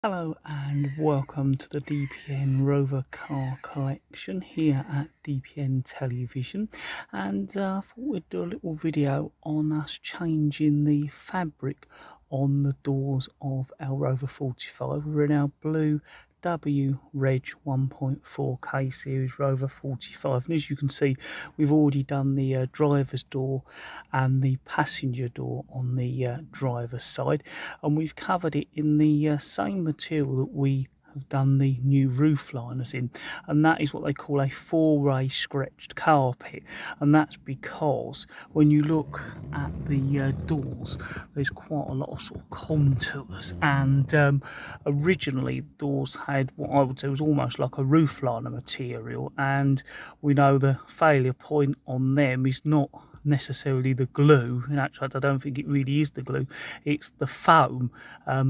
Hello and welcome to the DPN Rover car collection here at DPN Television, and I thought we'd do a little video on us changing the fabric on the doors of our Rover 45. We're in our blue W Reg 1.4K series Rover 45, and as you can see we've already done the driver's door and the passenger door on the driver's side, and we've covered it in the same material that we have done the new roof liners in, and that is what they call a four-way stretched carpet. And that's because when you look at the doors, there's quite a lot of sort of contours, and originally the doors had what I would say was almost like a roof liner material, and we know the failure point on them is not necessarily the glue. In actual fact, I don't think it really is the glue, it's the foam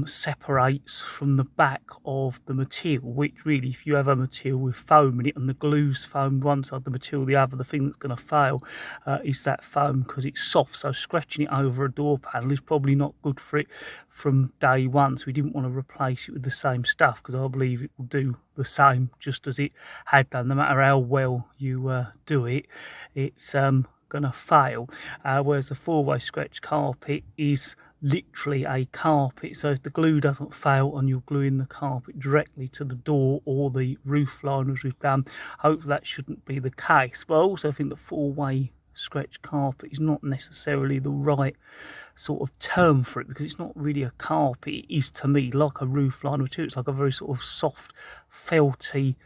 separates from the back of the material, which really, if you have a material with foam in it and the glue's foamed one side, the material the other, the thing that's going to fail is that foam, because it's soft, so scratching it over a door panel is probably not good for it from day one. So we didn't want to replace it with the same stuff, because I believe it will do the same just as it had done. No matter how well you do it, it's gonna fail, whereas the four-way stretch carpet is literally a carpet, so if the glue doesn't fail and you're gluing the carpet directly to the door or the roof liners we've done, hopefully that shouldn't be the case. But I also think the four-way stretch carpet is not necessarily the right sort of term for it, because it's not really a carpet. It is, to me, like a roof liner material. It's like a very sort of soft felty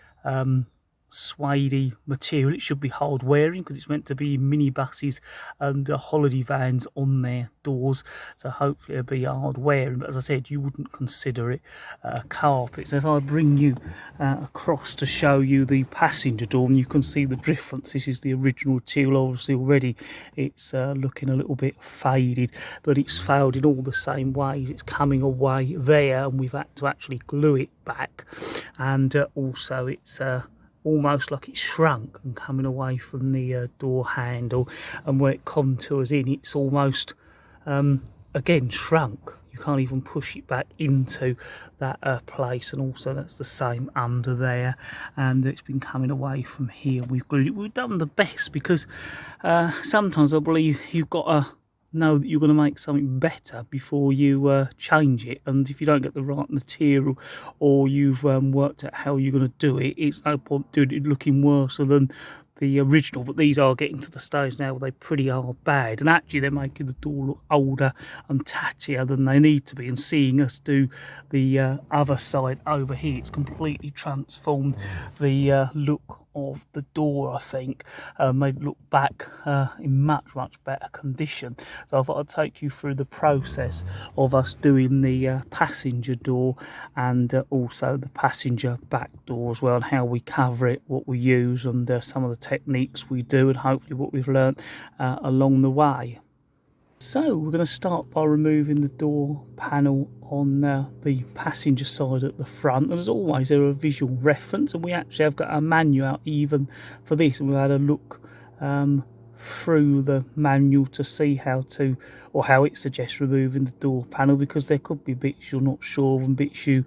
suede material. It should be hard wearing because it's meant to be minibuses and holiday vans on their doors, so hopefully it'll be hard wearing. But as I said, you wouldn't consider it a carpet. So if I bring you across to show you the passenger door, and you can see the difference. This is the original material. Obviously already it's looking a little bit faded, but it's failed in all the same ways. It's coming away there, and we've had to actually glue it back, and also it's almost like it's shrunk and coming away from the door handle, and where it contours in, it's almost again shrunk. You can't even push it back into that place, and also that's the same under there, and it's been coming away from here. We've glued it. We've done the best, because sometimes I believe you've got to know that you're going to make something better before you change it, and if you don't get the right material, or you've worked out how you're going to do it, it's no point doing it looking worse than the original. But these are getting to the stage now where they pretty are bad, and actually they're making the door look older and tattier than they need to be. And seeing us do the other side over here, it's completely transformed the look of the door. I think made it look back in much better condition. So I thought I'd take you through the process of us doing the passenger door, and also the passenger back door as well, and how we cover it, what we use, and some of the techniques we do, and hopefully what we've learnt along the way. So we're going to start by removing the door panel on the passenger side at the front, and as always there are a visual reference, and we actually have got a manual out even for this, and we've had a look through the manual to see how to, or how it suggests removing the door panel, because there could be bits you're not sure of and bits you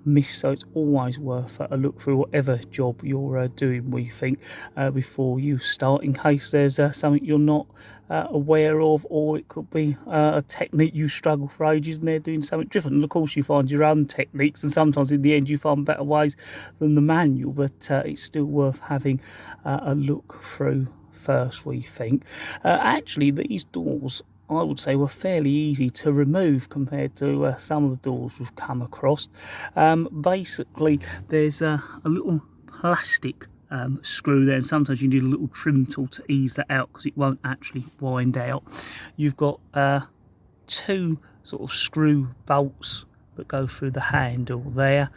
miss. So it's always worth a look through whatever job you're doing, we think, before you start, in case there's something you're not aware of, or it could be a technique you struggle for ages and they're doing something different, and of course you find your own techniques, and sometimes in the end you find better ways than the manual. But it's still worth having a look through first, we think. Actually, these doors, I would say, were fairly easy to remove compared to some of the doors we've come across. Basically, there's a little plastic screw there, and sometimes you need a little trim tool to ease that out, because it won't actually wind out. You've got two sort of screw bolts that go through the handle there,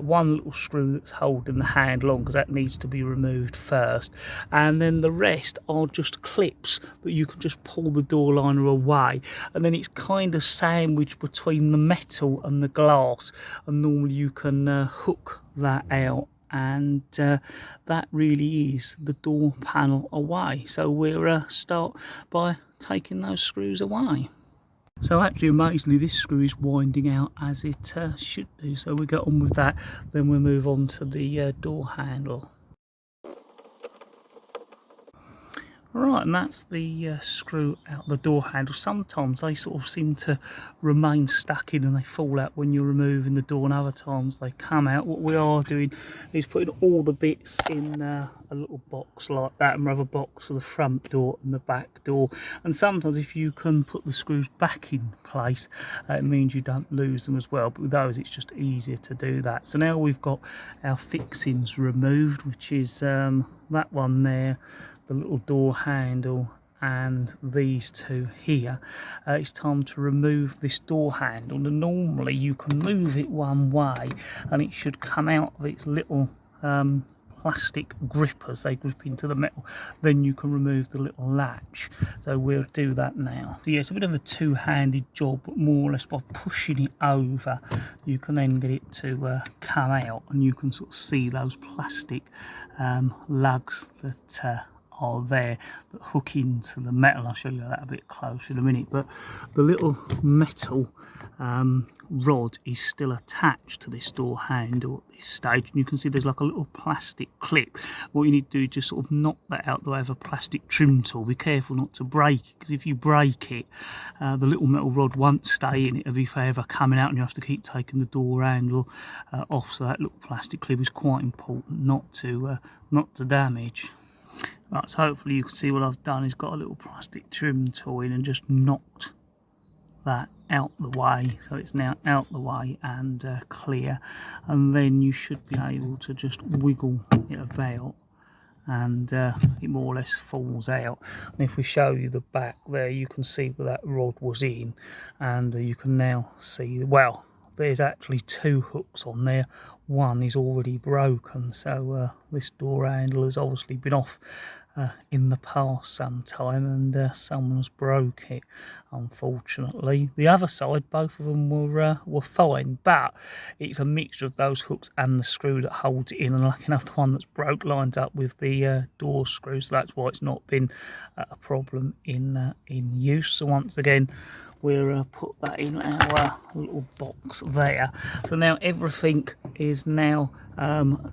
one little screw that's holding the handle on, because that needs to be removed first, and then the rest are just clips that you can just pull the door liner away, and then it's kind of sandwiched between the metal and the glass, and normally you can hook that out, and that really is the door panel away. So we'll start by taking those screws away. So actually amazingly this screw is winding out as it should do, so we get on with that, then we'll move on to the door handle. Right, and that's the screw out the door handle. Sometimes they sort of seem to remain stuck in and they fall out when you're removing the door, and other times they come out. What we are doing is putting all the bits in a little box like that, and we have a box for the front door and the back door. And sometimes if you can put the screws back in place, it means you don't lose them as well, but with those it's just easier to do that. So now we've got our fixings removed, which is that one there, the little door handle, and these two here. It's time to remove this door handle. And normally you can move it one way and it should come out of its little plastic grippers. They grip into the metal, then you can remove the little latch. So we'll do that now. So yeah, it's a bit of a two-handed job, but more or less by pushing it over you can then get it to come out, and you can sort of see those plastic lugs that are there that hook into the metal. I'll show you that a bit closer in a minute, but the little metal rod is still attached to this door handle at this stage, and you can see there's like a little plastic clip. What you need to do is just sort of knock that out the way of a plastic trim tool. Be careful not to break it, because if you break it, the little metal rod won't stay in it if it's ever coming out, and you have to keep taking the door handle off. So that little plastic clip is quite important not to damage. Right, so hopefully you can see what I've done is got a little plastic trim tool in and just knocked that out the way, so it's now out the way and clear, and then you should be able to just wiggle it about and it more or less falls out. And if we show you the back there, you can see where that rod was in, and you can now see, well, there's actually two hooks on there. One is already broken, so this door handle has obviously been off in the past sometime, and someone's broke it, unfortunately. The other side, both of them were fine, but it's a mixture of those hooks and the screw that holds it in, and lucky enough the one that's broke lines up with the door screw, so that's why it's not been a problem in use. So once again, we'll put that in our little box there. So now everything is now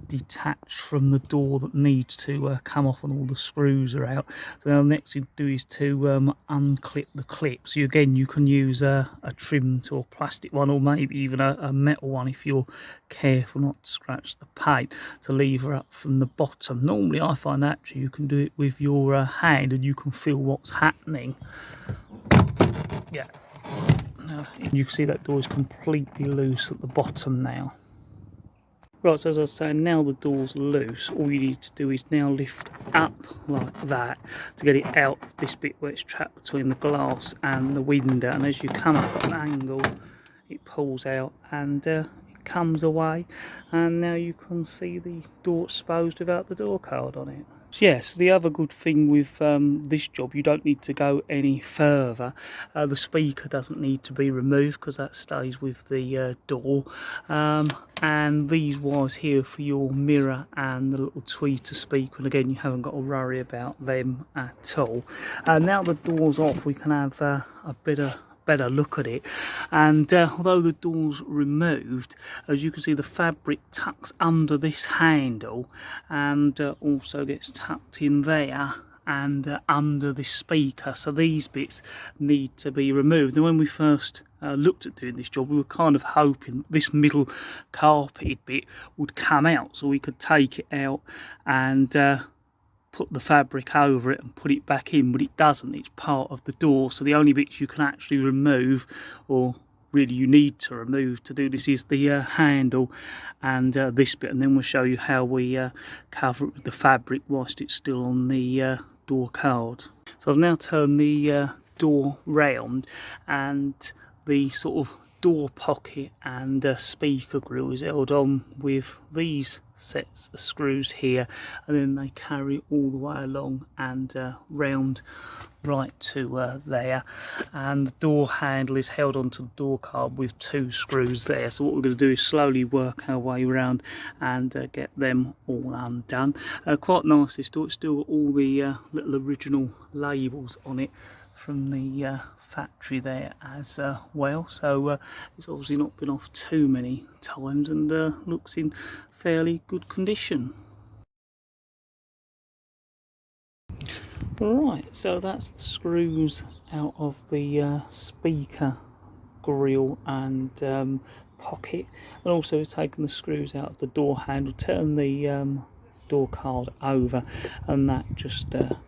detached from the door that needs to come off, and all the screws are out. So now the next thing to do is to unclip the clips. So again, you can use a trim tool, a plastic one, or maybe even a metal one if you're careful not to scratch the paint, to lever up from the bottom. Normally I find actually you can do it with your hand, and you can feel what's happening. Yeah, you can see that door is completely loose at the bottom now. Right, so as I was saying, now the door's loose, all you need to do is now lift up like that to get it out of this bit where it's trapped between the glass and the window, and as you come up at an angle it pulls out and it comes away, and now you can see the door exposed without the door card on it. Yes, the other good thing with this job, you don't need to go any further. The speaker doesn't need to be removed because that stays with the door, and these wires here for your mirror and the little tweeter speaker, and again you haven't got to worry about them at all. Now the door's off, we can have a better look at it, and although the door's removed, as you can see the fabric tucks under this handle and also gets tucked in there and under this speaker, so these bits need to be removed. And when we first looked at doing this job, we were kind of hoping this middle carpeted bit would come out so we could take it out and put the fabric over it and put it back in, but it doesn't. It's part of the door, so the only bits you can actually remove, or really you need to remove to do this, is the handle and this bit, and then we'll show you how we cover it with the fabric whilst it's still on the door card. So I've now turned the door round, and the sort of door pocket and speaker grill is held on with these sets of screws here, and then they carry all the way along and round right to there, and the door handle is held onto the door card with two screws there. So what we're going to do is slowly work our way around and get them all undone. Quite nice, this door. It's still got all the little original labels on it from the factory there as well, so it's obviously not been off too many times and looks in fairly good condition. Right, so that's the screws out of the speaker grill and pocket, and also taken the screws out of the door handle, turn the door card over, and that just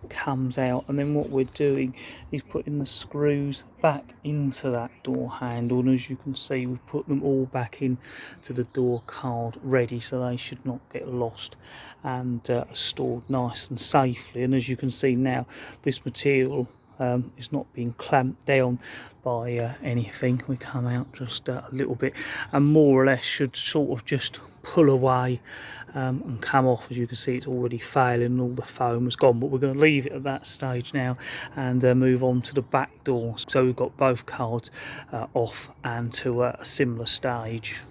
comes out. And then what we're doing is putting the screws back into that door handle, and as you can see we've put them all back in to the door card ready, so they should not get lost and stored nice and safely. And as you can see now, this material is not being clamped down by anything. We come out just a little bit and more or less should sort of just pull away and come off. As you can see, it's already failing and all the foam has gone, but we're going to leave it at that stage now and move on to the back doors. So we've got both cards off and to a similar stage.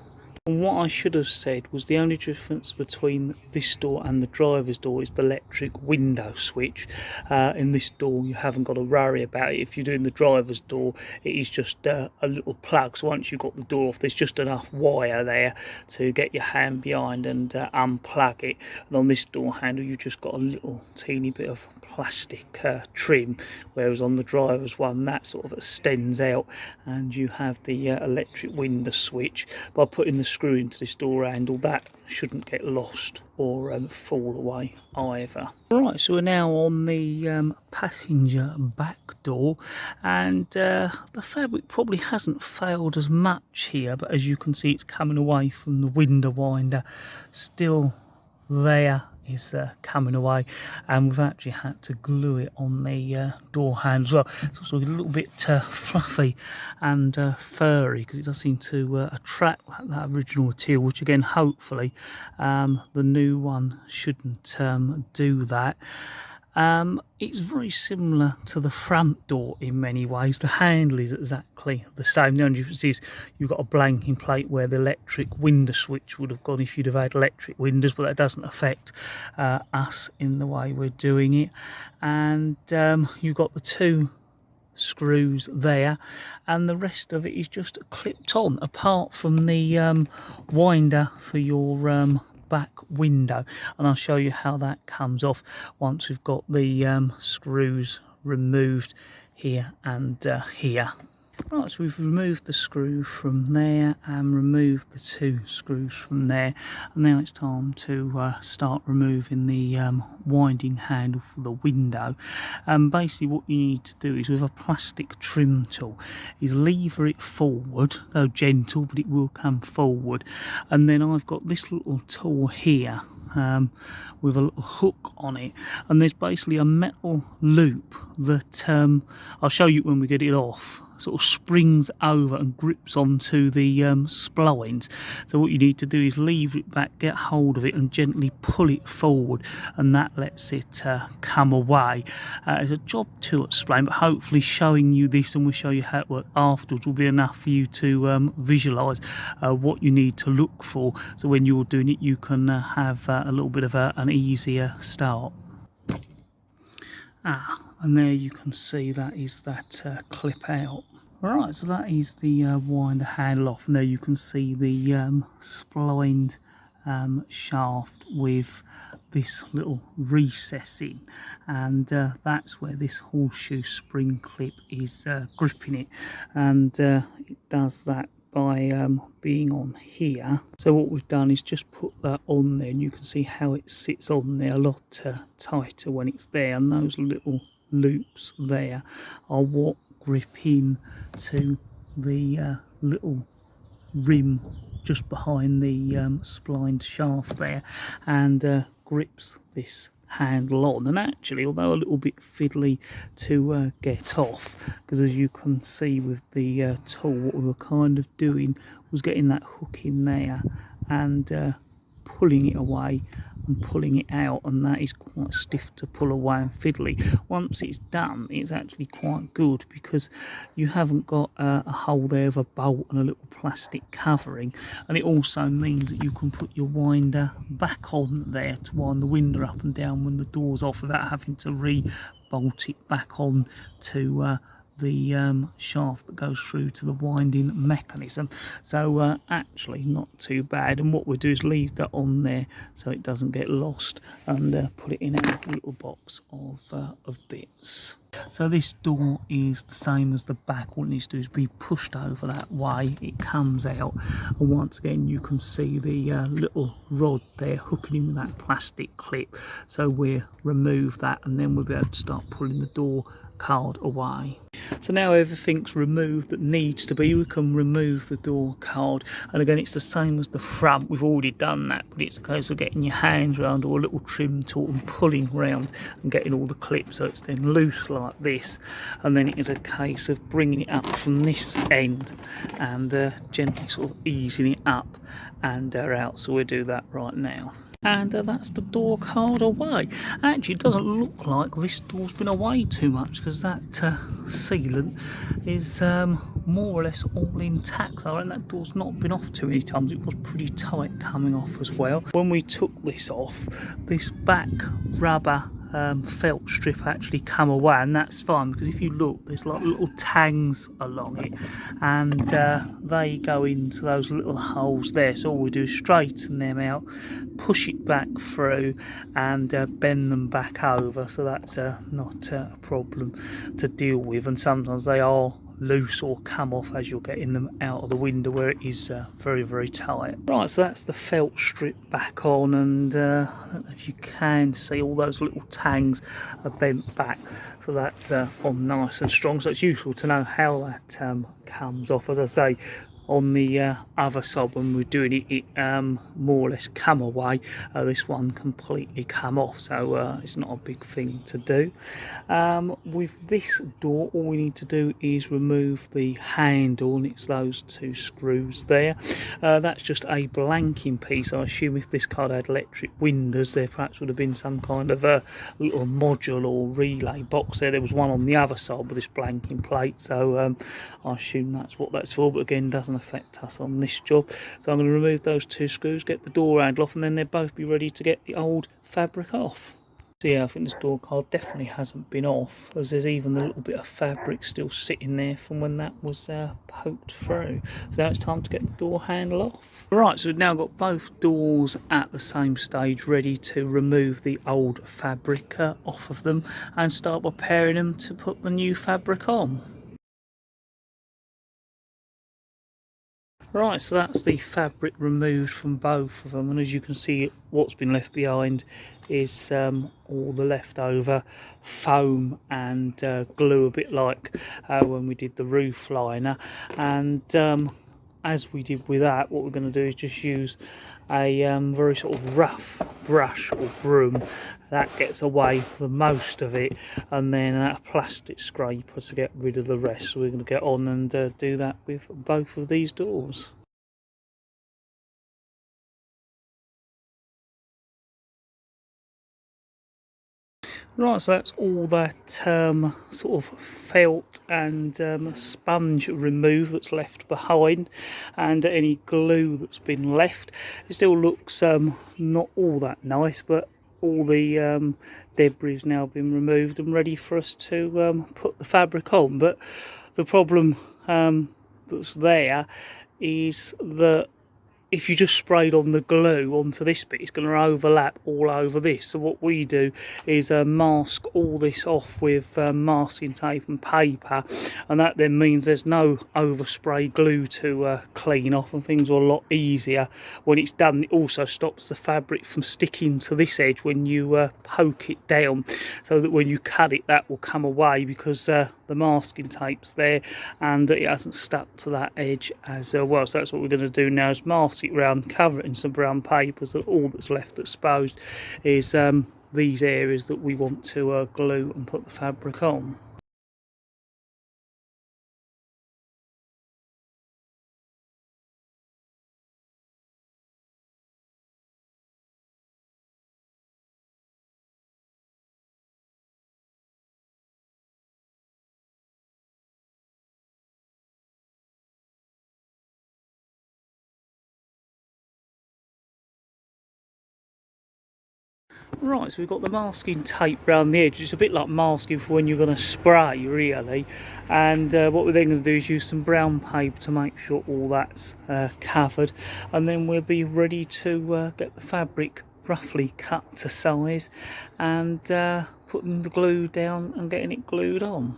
And what I should have said was the only difference between this door and the driver's door is the electric window switch. In this door you haven't got to worry about it. If you're doing the driver's door, it is just a little plug, so once you've got the door off there's just enough wire there to get your hand behind and unplug it. And on this door handle you've just got a little teeny bit of plastic trim, whereas on the driver's one that sort of extends out and you have the electric window switch. By putting the screw into this door handle, that shouldn't get lost or fall away either. Right, so we're now on the passenger back door, and the fabric probably hasn't failed as much here, but as you can see it's coming away from the window winder, still there is coming away, and we've actually had to glue it on the door handle as well. It's also a little bit fluffy and furry because it does seem to attract that original material, which again hopefully the new one shouldn't do that. It's very similar to the front door in many ways. The handle is exactly the same. The only difference is you've got a blanking plate where the electric window switch would have gone if you'd have had electric windows, but that doesn't affect us in the way we're doing it. And you've got the two screws there, and the rest of it is just clipped on, apart from the winder for your back window, and I'll show you how that comes off once we've got the screws removed here and here. Right, so we've removed the screw from there and removed the two screws from there, and now it's time to start removing the winding handle for the window. Basically what you need to do is, with a plastic trim tool, is lever it forward, though gentle, but it will come forward. And then I've got this little tool here with a little hook on it, and there's basically a metal loop that I'll show you when we get it off, sort of springs over and grips onto the splines. So what you need to do is lever it back, get hold of it and gently pull it forward, and that lets it come away. It's a job to explain, but hopefully showing you this, and we'll show you how it works afterwards, will be enough for you to visualise what you need to look for, so when you're doing it you can have a little bit of an easier start. And there you can see that is that clip out. Right, so that is the winder handle off, and there you can see the splined shaft with this little recess in, and that's where this horseshoe spring clip is gripping it, and it does that by being on here. So what we've done is just put that on there, and you can see how it sits on there a lot tighter when it's there, and those little loops there are what grip in to the little rim just behind the splined shaft there, and grips this handle on. And actually, although a little bit fiddly to get off, because as you can see with the tool, what we were kind of doing was getting that hook in there and pulling it away and pulling it out, and that is quite stiff to pull away and fiddly. Once it's done, it's actually quite good because you haven't got a hole there of a bolt and a little plastic covering, and it also means that you can put your winder back on there to wind the window up and down when the door's off without having to re-bolt it back on to the shaft that goes through to the winding mechanism. So actually not too bad, and what we'll do is leave that on there so it doesn't get lost, and put it in our little box of bits. So this door is the same as the back. All it needs to do is be pushed over that way, it comes out, and once again you can see the little rod there hooking in with that plastic clip. So we'll remove that, and then we'll be able to start pulling the door card away. So now everything's removed that needs to be, we can remove the door card. And again, it's the same as the front, we've already done that, but it's a case of getting your hands around or a little trim tool and pulling around and getting all the clips so it's then loose like this. And then it is a case of bringing it up from this end and gently sort of easing it up and out. So we'll do that right now. And that's the door card away. Actually, it doesn't look like this door's been away too much, because that sealant is more or less all intact. So, and that door's not been off too many times. It was pretty tight coming off as well. When we took this off, this back rubber felt strip actually come away, and that's fine, because if you look, there's like little tangs along it, and they go into those little holes there. So all we do is straighten them out, push it back through, and bend them back over. So that's not a problem to deal with, and sometimes they are loose or come off as you're getting them out of the window where it is very, very tight. Right, so that's the felt strip back on, and I don't know if you can see all those little tangs are bent back, so that's on nice and strong. So it's useful to know how that comes off. As I say, on the other side when we're doing it, it more or less come away. This one completely come off, so it's not a big thing to do. With this door, all we need to do is remove the handle, and it's those two screws there. That's just a blanking piece. I assume if this car had electric windows, there perhaps would have been some kind of a little module or relay box there. There was one on the other side with this blanking plate, so I assume that's what that's for, but again, doesn't affect us on this job. So I'm going to remove those two screws, get the door handle off, and then they'll both be ready to get the old fabric off. So yeah, I think this door card definitely hasn't been off, as there's even a little bit of fabric still sitting there from when that was poked through. So now it's time to get the door handle off. Right, so we've now got both doors at the same stage, ready to remove the old fabric off of them and start repairing them to put the new fabric on. Right, so that's the fabric removed from both of them, and as you can see, what's been left behind is all the leftover foam and glue, a bit like when we did the roof liner. And as we did with that, what we're going to do is just use a very sort of rough brush or broom that gets away the most of it, and then a plastic scraper to get rid of the rest. So we're going to get on and do that with both of these doors. Right, so that's all that sort of felt and sponge removed that's left behind, and any glue that's been left. It still looks not all that nice, but all the debris has now been removed and ready for us to put the fabric on. But the problem that's there is that if you just sprayed on the glue onto this bit, it's going to overlap all over this. So what we do is mask all this off with masking tape and paper, and that then means there's no overspray glue to clean off, and things are a lot easier when it's done. It also stops the fabric from sticking to this edge when you poke it down, so that when you cut it, that will come away, because the masking tape's there and it hasn't stuck to that edge as well. So that's what we're going to do now, is mask it round, cover it in some brown paper, so all that's left exposed is these areas that we want to glue and put the fabric on. Right, so we've got the masking tape around the edge. It's a bit like masking for when you're going to spray, really. And what we're then going to do is use some brown paper to make sure all that's covered. And then we'll be ready to get the fabric roughly cut to size and putting the glue down and getting it glued on.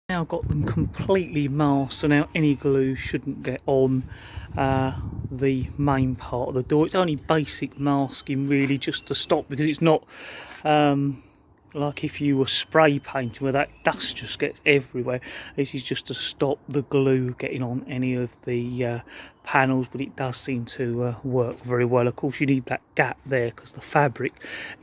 Now got them completely masked, so now any glue shouldn't get on the main part of the door. It's only basic masking really, just to stop, because it's not like if you were spray painting where that dust just gets everywhere. This is just to stop the glue getting on any of the panels, but it does seem to work very well. Of course you need that gap there because the fabric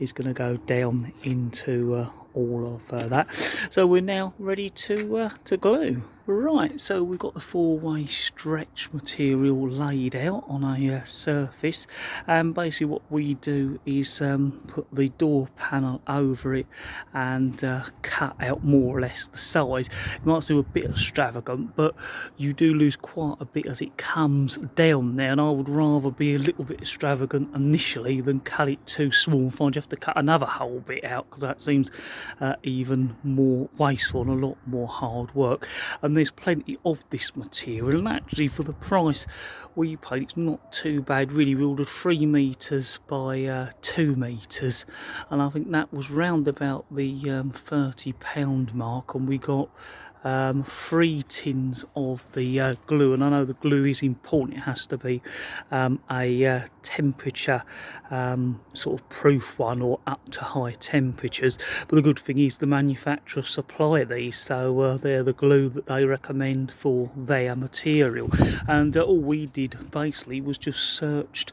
is going to go down into all of that. So we're now ready to glue. Right, so we've got the four-way stretch material laid out on a surface, and basically what we do is put the door panel over it and cut out more or less the size. It might seem a bit extravagant, but you do lose quite a bit as it comes down there, and I would rather be a little bit extravagant initially than cut it too small and find you have to cut another whole bit out, because that seems even more wasteful and a lot more hard work. And there's plenty of this material, and actually for the price we paid, it's not too bad really. We ordered 3 meters by 2 meters, and I think that was round about the £30 mark, and we got 3 tins of the glue. And I know the glue is important, it has to be a temperature sort of proof one, or up to high temperatures. But the good thing is the manufacturer supply these, so they're the glue that they recommend for their material. And all we did basically was just searched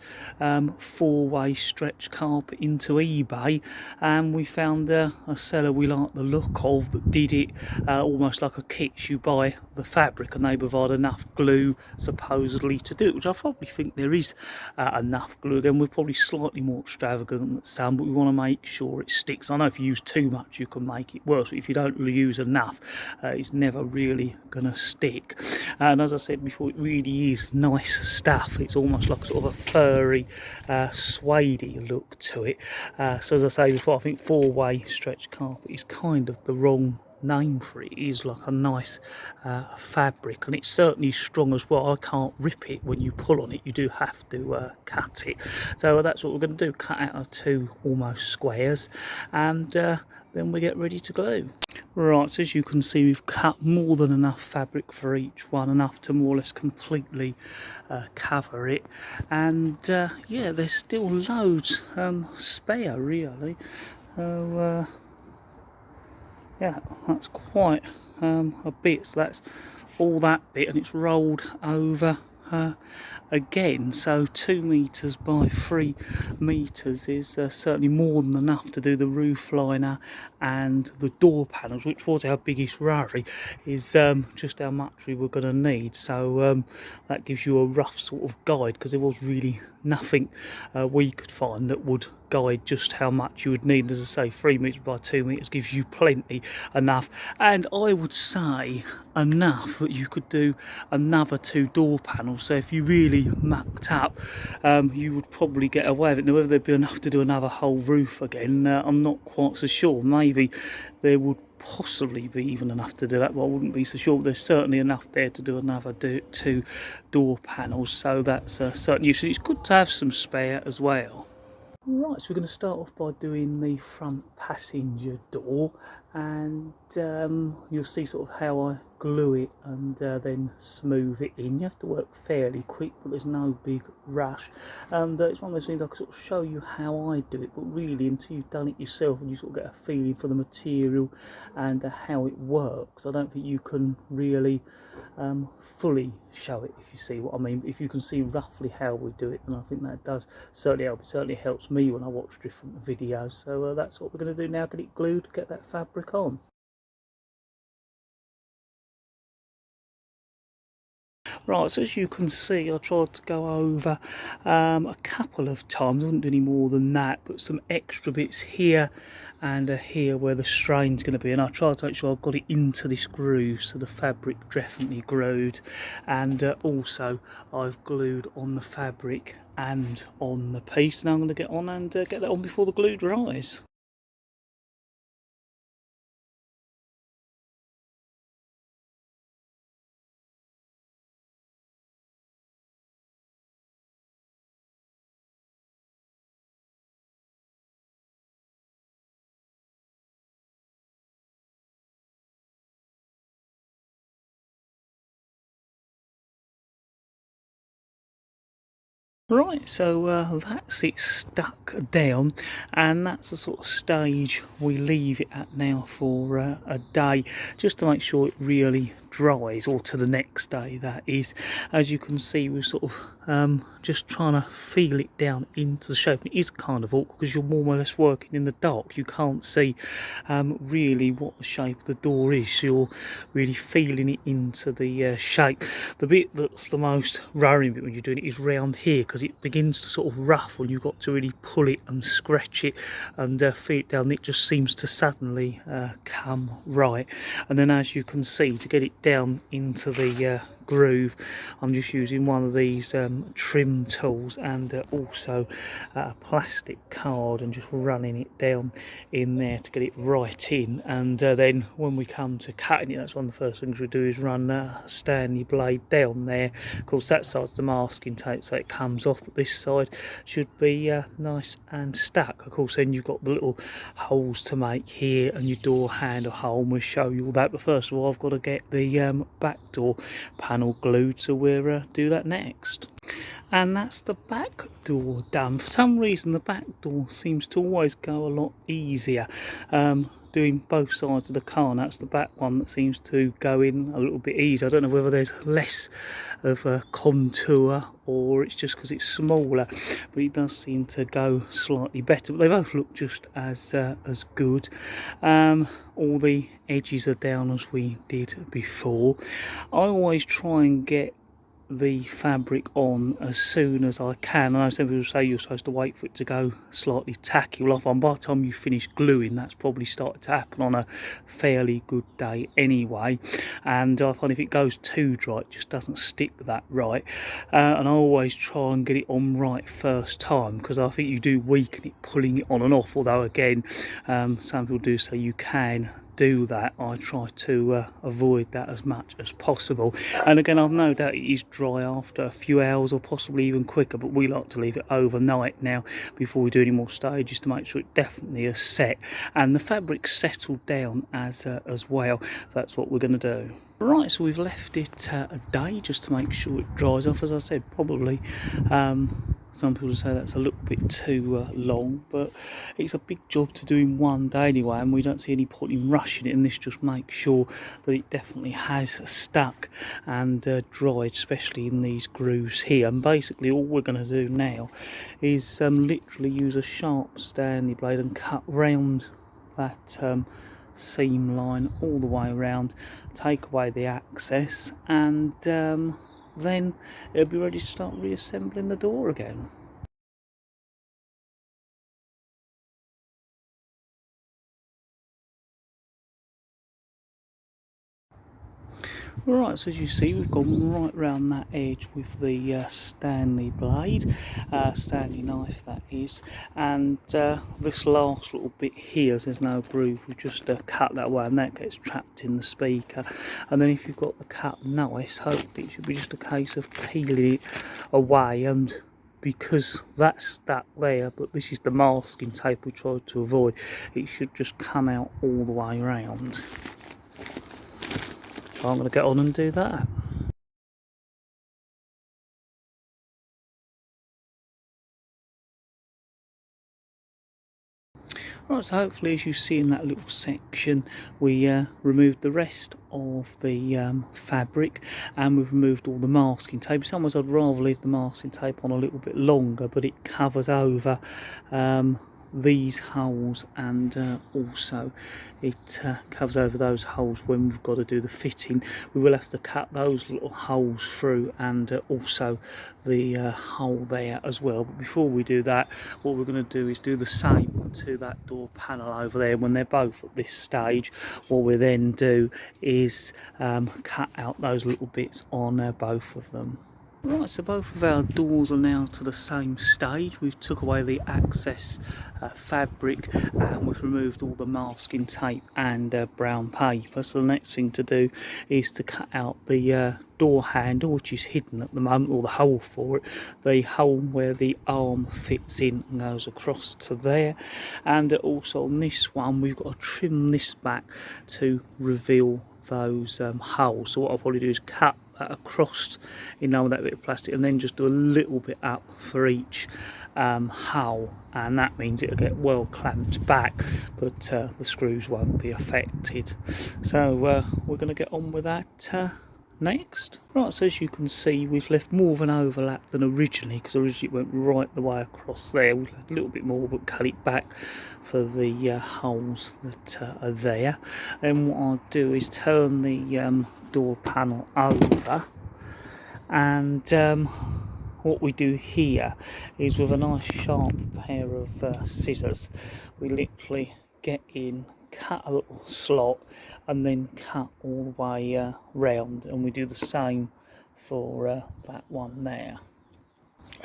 four-way stretch carpet into eBay, and we found a seller we like the look of that did it almost like a kit. You buy the fabric and they provide enough glue supposedly to do it, which I probably think there is enough glue. Again, we're probably slightly more extravagant than some, but we want to make sure it sticks. I know if you use too much you can make it worse, but if you don't use enough it's never really gonna stick. And as I said before, it really is nice stuff. It's almost like sort of a furry suede look to it. So as I say before, I think four-way stretch carpet is kind of the wrong name for it. It is like a nice fabric, and it's certainly strong as well. I can't rip it when you pull on it, you do have to cut it. So that's what we're going to do, cut out our 2 almost squares, and then we get ready to glue. Right, so as you can see, we've cut more than enough fabric for each one, enough to more or less completely cover it. And yeah, there's still loads spare really. So yeah, that's quite a bit. So that's all that bit, and it's rolled over again. So 2 meters by 3 meters is certainly more than enough to do the roof liner and the door panels, which was our biggest worry, is just how much we were going to need. So that gives you a rough sort of guide, because there was really nothing we could find that would guide just how much you would need. As I say, 3 meters by 2 meters gives you plenty enough, and I would say enough that you could do another 2 door panels. So if you really mucked up, you would probably get away with it. Now whether there'd be enough to do another whole roof again, I'm not quite so sure. Maybe there would possibly be even enough to do that, but I wouldn't be so sure. There's certainly enough there to do another 2 door panels, so that's certainly useful. It's good to have some spare as well. Right, so we're going to start off by doing the front passenger door, and you'll see sort of how I glue it and then smooth it in. You have to work fairly quick, but there's no big rush, and it's one of those things I can sort of show you how I do it, but really until you've done it yourself and you sort of get a feeling for the material and how it works, I don't think you can really fully show it, if you see what I mean. But if you can see roughly how we do it, then I think that does certainly help. It certainly helps me when I watch different videos. So that's what we're going to do now, get it glued, get that fabric on. Right, so as you can see, I tried to go over a couple of times. I wouldn't do any more than that, but some extra bits here and here where the strain's going to be. And I tried to make sure I've got it into this groove, so the fabric definitely glued. And also, I've glued on the fabric and on the piece. Now I'm going to get on and get that on before the glue dries. Right, so that's it stuck down, and that's the sort of stage we leave it at now for a day, just to make sure it really dries, or to the next day that is. As you can see, we're sort of just trying to feel it down into the shape. It is kind of awkward because you're more or less working in the dark. You can't see really what the shape of the door is, so you're really feeling it into the shape. The bit that's the most worrying bit when you're doing it is round here, because it begins to sort of ruffle. You've got to really pull it and scratch it and feel it down. It just seems to suddenly come right. And then, as you can see, to get it down into the groove, I'm just using one of these trim tools and also a plastic card, and just running it down in there to get it right in. And then when we come to cutting it, that's one of the first things we do, is run a Stanley blade down there. Of course, that side's the masking tape, so it comes off, but this side should be nice and stuck. Of course, then you've got the little holes to make here and your door handle hole, and we'll show you all that. But first of all, I've got to get the back door panel glued, so we'll do that next. And that's the back door done. For some reason, the back door seems to always go a lot easier. Doing both sides of the car, and that's the back one that seems to go in a little bit easier. I don't know whether there's less of a contour or it's just because it's smaller, but it does seem to go slightly better. But they both look just as good. All the edges are down as we did before. I always try and get the fabric on as soon as I can. I know some people say you're supposed to wait for it to go slightly tacky. Well, I find by the time you finish gluing, that's probably started to happen on a fairly good day anyway. And I find if it goes too dry, it just doesn't stick that right. And I always try and get it on right first time, because I think you do weaken it pulling it on and off. Although again, some people do say you can do that. I try to avoid that as much as possible. And again, I've no doubt it is dry after a few hours, or possibly even quicker, but we like to leave it overnight now before we do any more stages, to make sure it definitely is set and the fabric's settled down as well. So that's what we're going to do. Right, so we've left it a day just to make sure it dries off. As I said, probably some people say that's a little bit too long, but it's a big job to do in one day anyway, and we don't see any point in rushing it. And this just makes sure that it definitely has stuck and dried, especially in these grooves here. And basically all we're going to do now is literally use a sharp Stanley blade and cut round that seam line all the way around, take away the access, and then it'll be ready to start reassembling the door again. Right, so as you see, we've gone right round that edge with the Stanley blade, Stanley knife that is, and this last little bit here, so there's no groove, we've just cut that away, and that gets trapped in the speaker. And then if you've got the cut nice, hopefully it should be just a case of peeling it away. And because that's stuck there, but this is the masking tape we tried to avoid, it should just come out all the way around. So I'm going to get on and do that. Right, so hopefully, as you see in that little section, we removed the rest of the fabric, and we've removed all the masking tape. Sometimes I'd rather leave the masking tape on a little bit longer, but it covers over these holes, and also it covers over those holes when we've got to do the fitting. We will have to cut those little holes through, and also the hole there as well. But before we do that, what we're going to do is do the same to that door panel over there. When they're both at this stage, what we then do is cut out those little bits on both of them. Right, so both of our doors are now to the same stage. We've took away the access fabric, and we've removed all the masking tape and brown paper. So the next thing to do is to cut out the door handle, which is hidden at the moment, or the hole for it, the hole where the arm fits in and goes across to there. And also on this one, we've got to trim this back to reveal those holes. So what I'll probably do is cut that across in with that bit of plastic, and then just do a little bit up for each hole, and that means it'll get well clamped back, but the screws won't be affected. So we're going to get on with that next. Right, so as you can see, we've left more of an overlap than originally, because originally it went right the way across there. We've left a little bit more, but cut it back for the holes that are there. Then what I'll do is turn the door panel over, and what we do here is, with a nice sharp pair of scissors, we literally get in, cut a little slot, and then cut all the way round, and we do the same for that one there.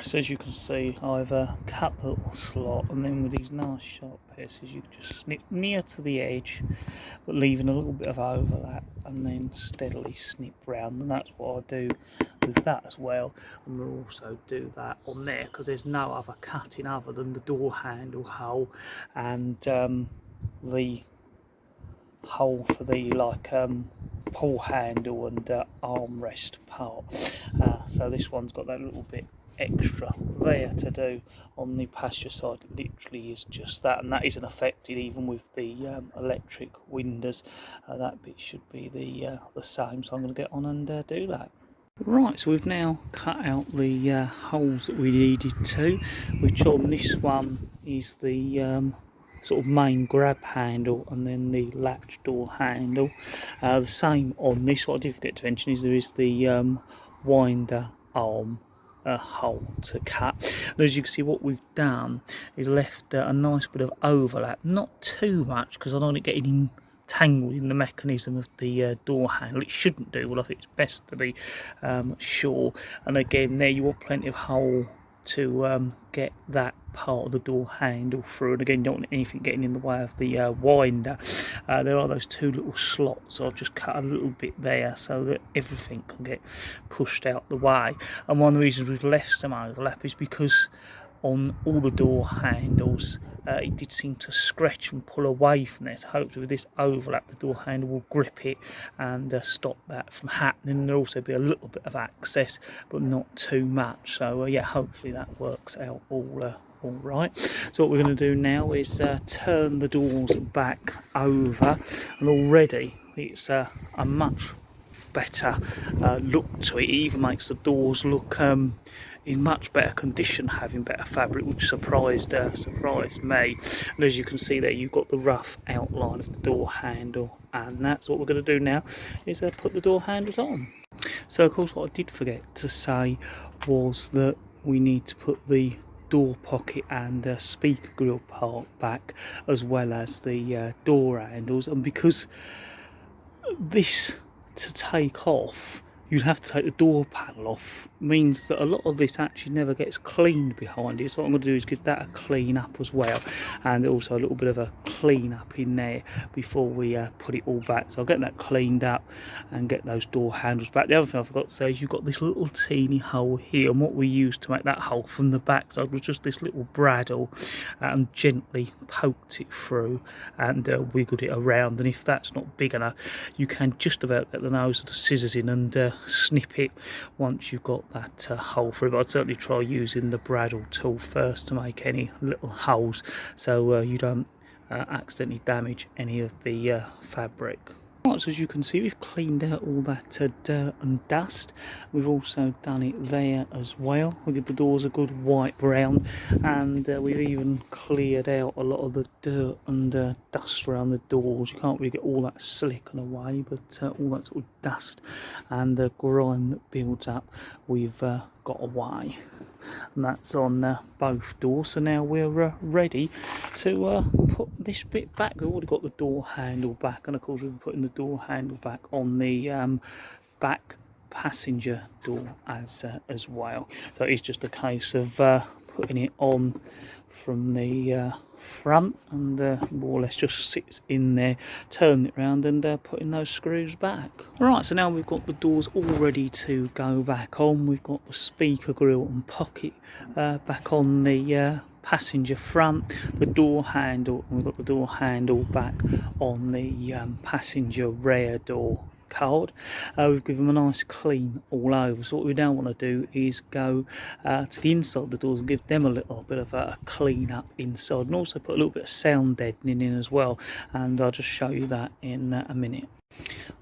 So as you can see, I've cut the little slot, and then with these nice sharp pieces you just snip near to the edge, but leaving a little bit of overlap, and then steadily snip round. And that's what I do with that as well. And we'll also do that on there, because there's no other cutting other than the door handle hole and the hole for the pull handle and armrest part. So this one's got that little bit extra there to do. On the passenger side, it literally is just that, and that isn't affected even with the electric windows. That bit should be the same, so I'm going to get on and do that. Right, so we've now cut out the holes that we needed to, which on this one is the sort of main grab handle, and then the latch door handle. The same on this. What I did forget to mention is there is the winder arm hole to cut. And as you can see, what we've done is left a nice bit of overlap, not too much, because I don't want it getting entangled in the mechanism of the door handle. It shouldn't do, but I think it's best to be sure. And again, there you want plenty of hole to get that part of the door handle through, and again, you don't want anything getting in the way of the winder. There are those two little slots, so I've just cut a little bit there so that everything can get pushed out the way. And one of the reasons we've left some overlap is because on all the door handles it did seem to scratch and pull away from there, so hopefully with this overlap the door handle will grip it and stop that from happening. There'll also be a little bit of access, but not too much. So yeah, hopefully that works out all right. So what we're going to do now is turn the doors back over, and already it's a much better look to it. It even makes the doors look in much better condition, having better fabric, which surprised me. And as you can see there, you've got the rough outline of the door handle, and that's what we're going to do now, is put the door handles on. So of course what I did forget to say was that we need to put the door pocket and speaker grill part back, as well as the door handles. And because this to take off, you'd have to take the door panel off, means that a lot of this actually never gets cleaned behind it. So what I'm going to do is give that a clean up as well, and also a little bit of a clean up in there before we put it all back. So I'll get that cleaned up and get those door handles back. The other thing I forgot to say is you've got this little teeny hole here, and what we used to make that hole from the back side was just this little bradawl, and gently poked it through and wiggled it around. And if that's not big enough, you can just about get the nose of the scissors in and snip it once you've got that hole through. But I'd certainly try using the bradawl tool first to make any little holes, so you don't accidentally damage any of the fabric. Right, so as you can see, we've cleaned out all that dirt and dust. We've also done it there as well. We give the doors a good white brown, and we've even cleared out a lot of the dirt and dust around the doors. You can't really get all that silicone away, but all that sort of dust and the grime that builds up, we've got away. And that's on both doors. So now we're ready to put this bit back. We've already got the door handle back, and of course we'll be putting the door handle back on the back passenger door as well. So it's just a case of putting it on from the front, and more or less just sits in there, turning it around and putting those screws back. Right, so now we've got the doors all ready to go back on. We've got the speaker grille and pocket back on the passenger front, the door handle, and we've got the door handle back on the passenger rear door card. We've given them a nice clean all over. So what we now want to do is go to the inside of the doors and give them a little bit of a clean up inside, and also put a little bit of sound deadening in as well, and I'll just show you that in a minute.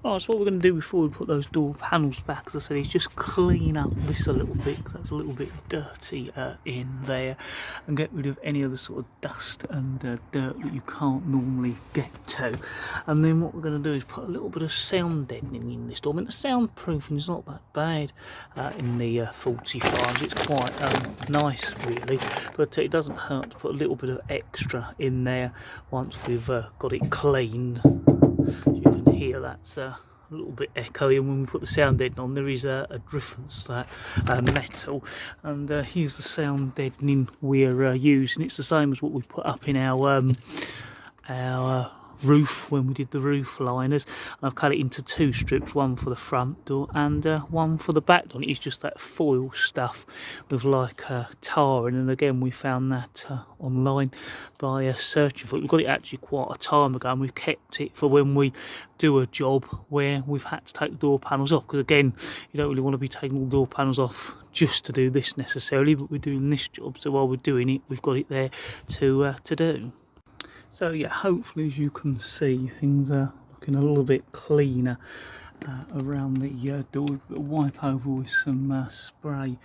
Alright, so what we're going to do before we put those door panels back, as I said, is just clean up this a little bit, because that's a little bit dirty in there, and get rid of any of the sort of dust and dirt that you can't normally get to. And then what we're going to do is put a little bit of sound deadening in this door. I mean, the soundproofing is not that bad in the 45s, it's quite nice really, but it doesn't hurt to put a little bit of extra in there once we've got it cleaned. You can hear that's a little bit echoey, and when we put the sound deadening on, there is a difference to that metal. And here's the sound deadening we're using. It's the same as what we put up in our roof when we did the roof liners. I've cut it into two strips, one for the front door and one for the back door. It's just that foil stuff with like tarring, and again we found that online by searching for it. We've got it actually quite a time ago, and we've kept it for when we do a job where we've had to take the door panels off, because again you don't really want to be taking all the door panels off just to do this necessarily, but we're doing this job, so while we're doing it we've got it there to do. So yeah, hopefully as you can see, things are looking a little bit cleaner around the door. We've got a wipe over with some spray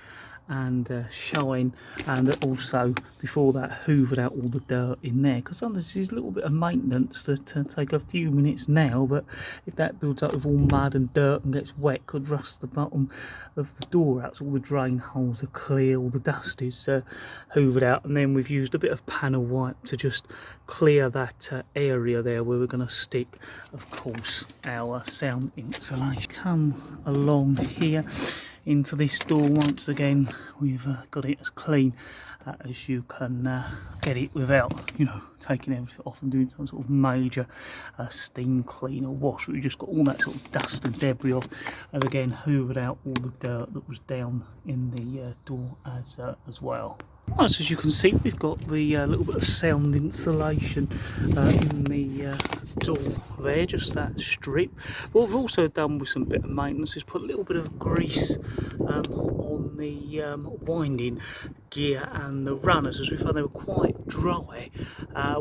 and shine, and also before that hoovered out all the dirt in there, because sometimes there's a little bit of maintenance that take a few minutes now, but if that builds up with all mud and dirt and gets wet, could rust the bottom of the door out. So all the drain holes are clear, all the dust is hoovered out, and then we've used a bit of panel wipe to just clear that area there where we're going to stick, of course, our sound insulation. Come along here into this door once again. We've got it as clean as you can get it without, you know, taking everything off and doing some sort of major steam clean or wash. We've just got all that sort of dust and debris off, and again hoovered out all the dirt that was down in the door as well. Right, so as you can see, we've got the little bit of sound insulation in the door there, just that strip. What we've also done with some bit of maintenance is put a little bit of grease on the winding gear and the runners, as we found they were quite dry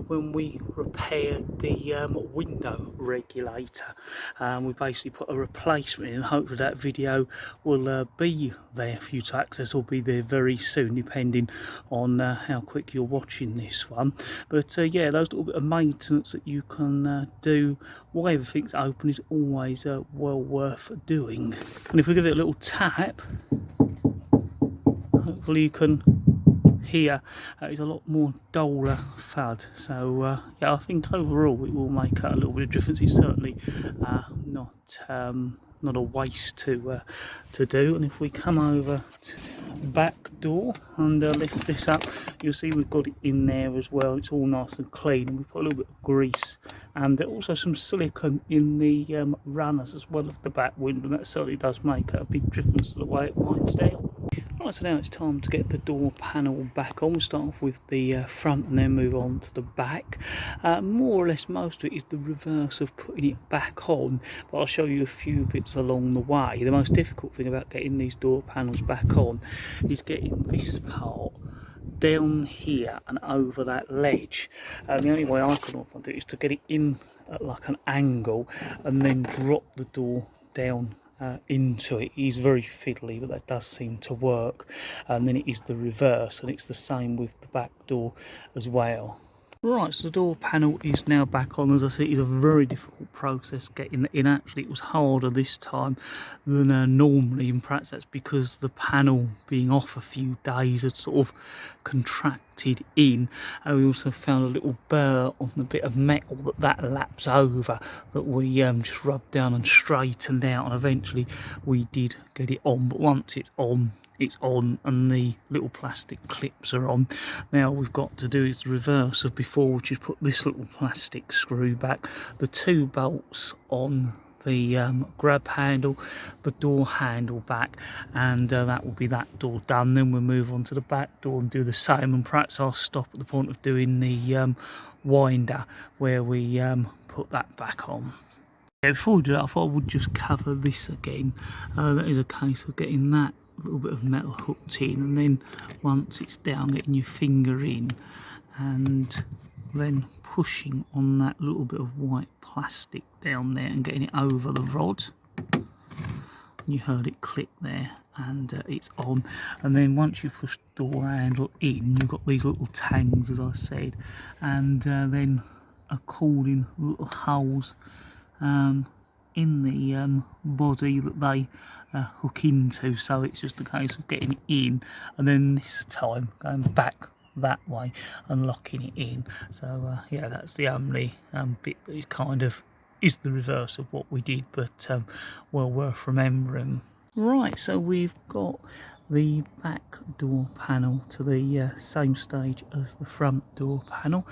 when we repaired the window regulator. We basically put a replacement in, and hopefully that video will be there for you to access, or be there very soon depending on how quick you're watching this one. But yeah, those little bit of maintenance that you can do while everything's open is always well worth doing. And if we give it a little tap, hopefully you can hear it's a lot more duller thud. So yeah, I think overall it will make a little bit of difference. It's certainly not a waste to do. And if we come over to the back door and lift this up, you'll see we've got it in there as well. It's all nice and clean, and we've put a little bit of grease and also some silicone in the runners as well of the back window, and that certainly does make a big difference to the way it winds down. Right, so now it's time to get the door panel back on. We'll start off with the front and then move on to the back. More or less most of it is the reverse of putting it back on, but I'll show you a few bits along the way. The most difficult thing about getting these door panels back on is getting this part down here and over that ledge. The only way I can often do it is to get it in at like an angle and then drop the door down into it. Is very fiddly, but that does seem to work. And then it is the reverse, and it's the same with the back door as well. Right, so the door panel is now back on. As I said, it's a very difficult process getting it in. Actually, it was harder this time than normally, and perhaps that's because the panel being off a few days had sort of contracted in. And we also found a little burr on the bit of metal that laps over, that we just rubbed down and straightened out, and eventually we did get it on. But once it's on, and the little plastic clips are on. Now we've got to do is the reverse of before, which is put this little plastic screw back, the 2 bolts on the grab handle, the door handle back, and that will be that door done. Then we'll move on to the back door and do the same, and perhaps I'll stop at the point of doing the winder where we put that back on. Before we do that, I thought I would just cover this again. That is a case of getting that little bit of metal hooked in, and then once it's down, getting your finger in and then pushing on that little bit of white plastic down there and getting it over the rod. You heard it click there, and it's on. And then once you push the door handle in, you've got these little tangs, as I said, and then according little holes in the body that they hook into, so it's just a case of getting it in and then this time going back that way and locking it in. So yeah, that's the only bit that is kind of is the reverse of what we did, but well worth remembering. Right, so we've got the back door panel to the same stage as the front door panel.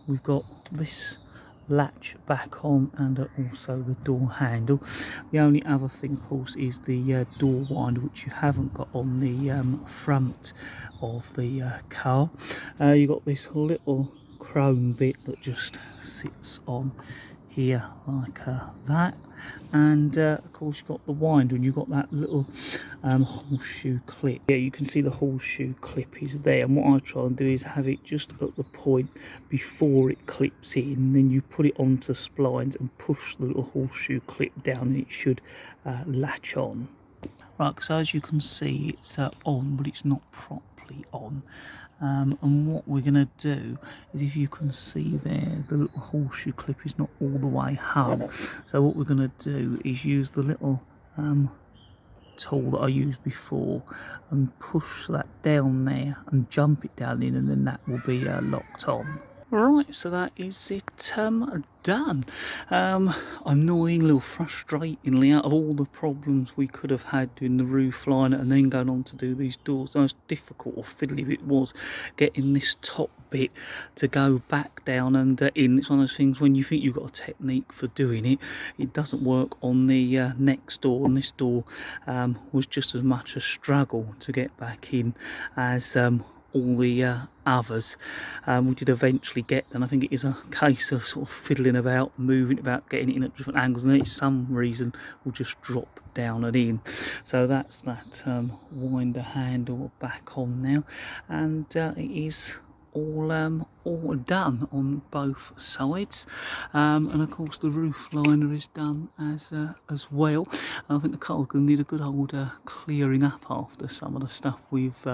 We've got this latch back on, and also the door handle. The only other thing, of course, is the door winder, which you haven't got on the front of the car. You've got this little chrome bit that just sits on here like that, and of course you've got the winder, and you've got that little horseshoe clip. Yeah, you can see the horseshoe clip is there, and what I try and do is have it just at the point before it clips in, then you put it onto splines and push the little horseshoe clip down, and it should latch on. Right, so as you can see, it's on, but it's not properly on. And what we're going to do is, if you can see there, the little horseshoe clip is not all the way home. So what we're going to do is use the little tool that I used before and push that down there and jump it down in, and then that will be locked on. Right, so that is it done. Annoying, a little frustratingly, out of all the problems we could have had doing the roof liner and then going on to do these doors, the most difficult or fiddly bit was getting this top bit to go back down and in. It's one of those things when you think you've got a technique for doing it, it doesn't work on the next door, and this door was just as much a struggle to get back in as all the others. We did eventually get them. I think it is a case of sort of fiddling about, moving about, getting it in at different angles, and then for some reason will just drop down and in. So that's that winder handle back on now, and it is all done on both sides, and of course the roof liner is done as well. I think the car's going to need a good old clearing up after some of the stuff we've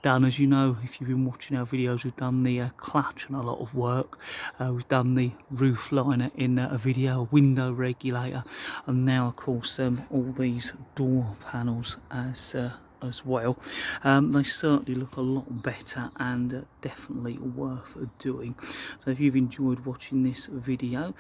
done. As you know, if you've been watching our videos, we've done the clutch and a lot of work. We've done the roof liner in a video, a window regulator, and now of course all these door panels as well. They certainly look a lot better and definitely worth doing. So if you've enjoyed watching this video,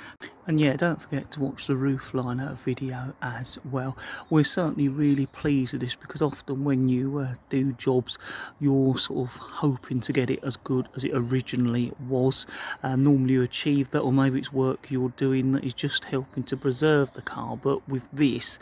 and yeah, don't forget to watch the roof liner video as well. We're certainly really pleased with this, because often when you do jobs, you're sort of hoping to get it as good as it originally was. Normally you achieve that, or maybe it's work you're doing that is just helping to preserve the car, but with this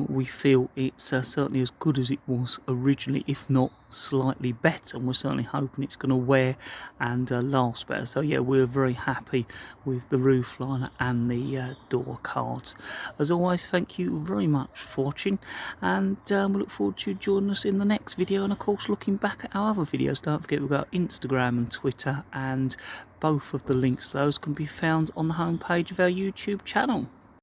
we feel it's certainly as good as it was was originally, if not slightly better, and we're certainly hoping it's going to wear and last better. So yeah, we're very happy with the roof liner and the door cards. As always, thank you very much for watching, and we look forward to you joining us in the next video, and of course looking back at our other videos. Don't forget, we've got Instagram and Twitter, and both of the links to those can be found on the homepage of our YouTube channel.